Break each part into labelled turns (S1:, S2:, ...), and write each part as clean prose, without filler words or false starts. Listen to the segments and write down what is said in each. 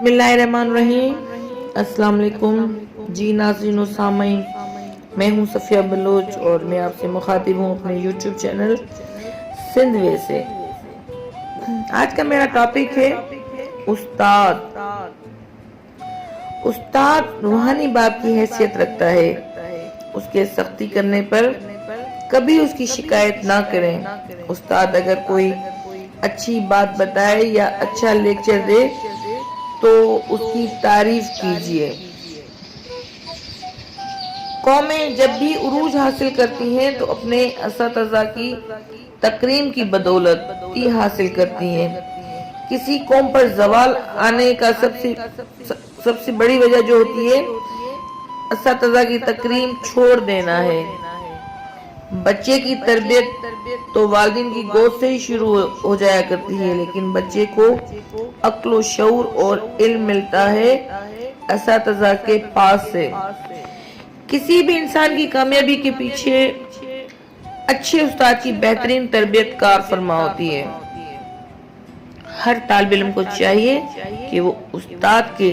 S1: बिस्मिल्लाहिर्रहमानिर्रहीम। अस्सलाम वालेकुम जी नाज़रीन और सामीन, मैं हूं सफिया बलोच और मैं आपसे मुखातिब हूं अपने यूट्यूब चैनल सिंध वे से। आज का मेरा टॉपिक है उस्ताद। उस्ताद रूहानी बाप की हैसियत रखता है। उसके सख्ती करने पर कभी उसकी शिकायत ना करें। उस्ताद अगर कोई अच्छी बात बताए या अच्छा लेक्चर दे तो उसकी तारीफ कीजिए। कौमें जब भी उरूज हासिल करती हैं तो अपने असतज़ा की तकरीम की बदौलत ही हासिल करती हैं। किसी कौम पर जवाल आने का सबसे बड़ी वजह जो होती है असतज़ा की तकरीम छोड़ देना है। बच्चे की तरबियत तो वालिदैन की गोद से ही शुरू हो जाया करती है, लेकिन बच्चे को अक्ल शऊर और इल्म मिलता है असतज़ा के पास से। किसी भी इंसान की कामयाबी के पीछे अच्छे उस्ताद की बेहतरीन तरबियत कार फरमा होती है। हर तालिब इल्म को चाहिए कि वो उस्ताद के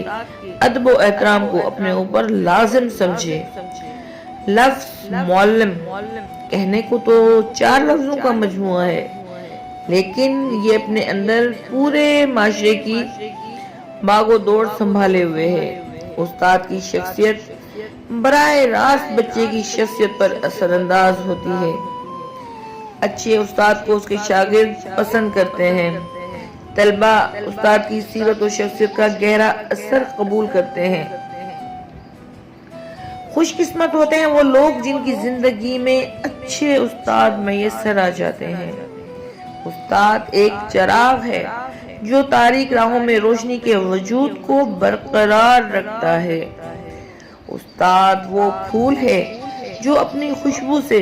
S1: अदब व एहतराम को अपने ऊपर लाजिम समझे। लफ्ज़ मुअल्लिम कहने को तो 4 लफ्जों का मजमुआ है, लेकिन ये अपने अंदर पूरे माशरे की बागो दौड़ संभाले हुए है। उस्ताद की शख्सियत बराह रास्त बच्चे की शख्सियत पर असरअंदाज होती है। अच्छे उस्ताद को उसके शागिर्द पसंद करते हैं। तलबा उस्ताद की सीरत और शख्सियत का गहरा असर कबूल करते हैं। खुशकिस्मत होते हैं वो लोग जिनकी जिंदगी में अच्छे उस्ताद मैसर आ जाते हैं। उस्ताद एक चिराग है जो तारीक राहों में रोशनी के वजूद को बरकरार रखता है। उस्ताद वो फूल है जो अपनी खुशबू से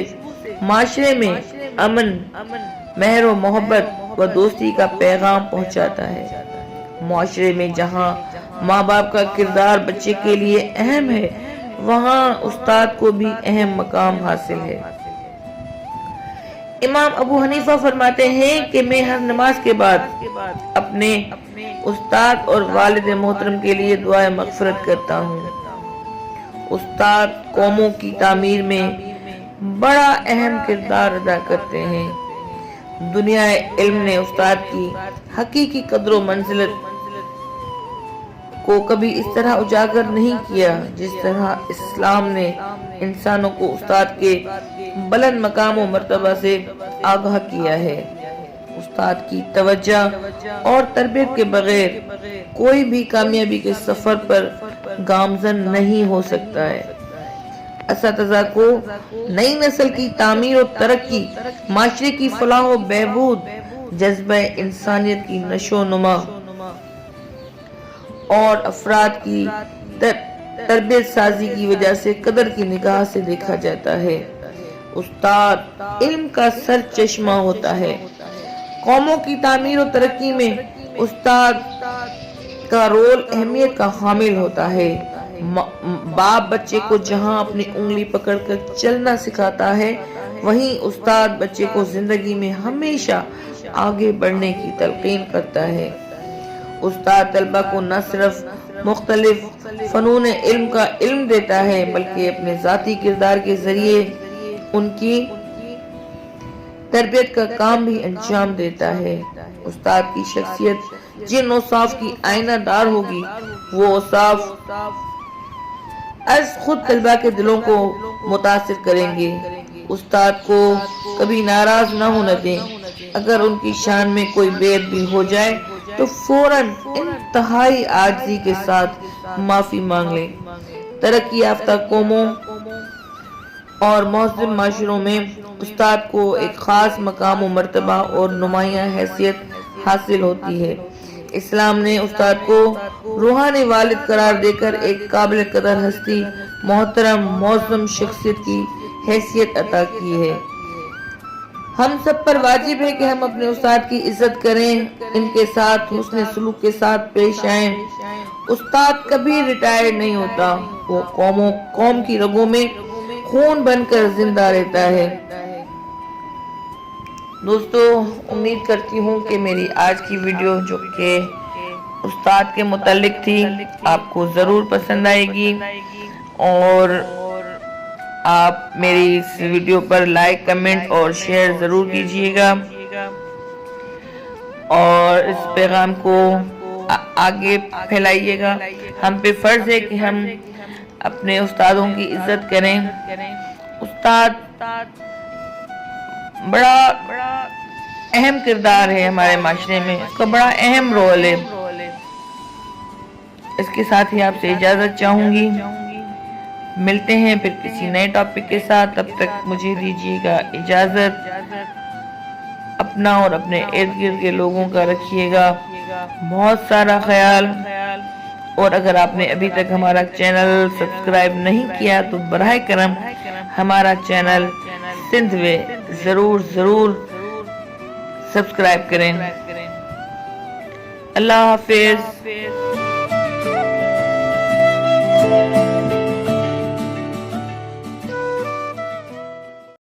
S1: माशरे में अमन, मेहर व मोहब्बत व दोस्ती का पैगाम पहुंचाता है। माशरे में जहां माँ बाप का किरदार बच्चे के लिए अहम है, वहां उस्ताद को भी अहम मकाम हासिल है। इमाम अबू हनीफा फरमाते हैं कि मैं हर नमाज के बाद अपने उस्ताद और वालिद मोहतरम के लिए दुआए मगफिरत करता हूँ। उस्ताद कौमों की तामीर में बड़ा अहम किरदार अदा करते हैं। दुनिया इल्म ने उस्ताद की हकीकी कदर व मंजिलत को कभी इस तरह उजागर नहीं किया जिस तरह इस्लाम ने इंसानों को उस्ताद के बुलंद मकाम व मर्तबा से आगाह किया है। उस्ताद की तवज्जो और तरबियत के बगैर कोई भी कामयाबी के सफर पर गामजन नहीं हो सकता है। असतज़ा को नई नस्ल की तामीर और तरक्की, माशरे की फलाह व बहबूद, जज्बा इंसानियत की नशो नुमा और अफराद की तरबियत साजी की वजह से कदर की निगाह से देखा जाता है। उस्ताद इल्म का सर चश्मा होता है। कौमों की तामीर और तरक्की में उस्ताद का रोल अहमियत का हामिल होता है। बाप बच्चे को जहां अपनी उंगली पकड़कर चलना सिखाता है, वहीं उस्ताद बच्चे को जिंदगी में हमेशा आगे बढ़ने की तलकीन करता है। उस्ताद तलबा को न सिर्फ मुख्तलिफ फनून इल्म का इल्म देता है, बल्कि अपने जाती किरदार के जरिए उनकी तरबियत का काम भी अंजाम देता है। उस्ताद की शख्सियत जिन औसाफ की आईनादार होगी, वो औसाफ अज खुद तलबा के दिलों को मुतासिर करेंगे। उस्ताद को कभी नाराज ना होने दें। अगर उनकी शान में कोई बेअदबी हो जाए तो फौरन इंतहाई आजिज़ी के साथ माफी मांग लें। तरक्की याफ्ता कौमों और मुहज़्ज़ब माशरों में उस्ताद को एक खास मकाम व मर्तबा और नुमायां हैसियत हासिल होती है। इस्लाम ने उस्ताद को रूहानी वालिद करार देकर एक काबिल कदर हस्ती, मोहतरम मौज़्ज़म शख्सियत की हैसियत अता की है। हम सब पर वाजिब है कि हम अपने उस्ताद की इज्जत करें, इनके साथ हुस्न सलूक के साथ पेश आएं। उस्ताद कभी रिटायर्ड नहीं होता, वो कौम की रगों में खून बनकर जिंदा रहता है। दोस्तों, उम्मीद करती हूँ कि मेरी आज की वीडियो जो कि استاد کے متعلق تھی، آپ کو ضرور پسند آئے گی، اور آپ میری اس ویڈیو پر لائک، کمنٹ اور شیئر ضرور کیجئے گا، اور اس پیغام کو آگے پھیلائیے گا۔ ہم پہ فرض ہے کہ ہم اپنے استادوں کی عزت کریں۔ استاد بڑا اہم کردار ہے ہمارے معاشرے میں، اس کا بڑا اہم رول ہے۔ اس کے ساتھ ہی آپ سے اجازت چاہوں گی، ملتے ہیں پھر کسی نئے ٹاپک کے ساتھ، تب تک مجھے دیجیے گا اجازت۔ اپنا اور اپنے ارد گرد کے لوگوں کا رکھیے گا بہت سارا خیال، اور اگر آپ نے ابھی تک ہمارا چینل سبسکرائب نہیں کیا تو براہ کرم ہمارا چینل سندھ وے ضرور سبسکرائب کریں۔ اللہ حافظ۔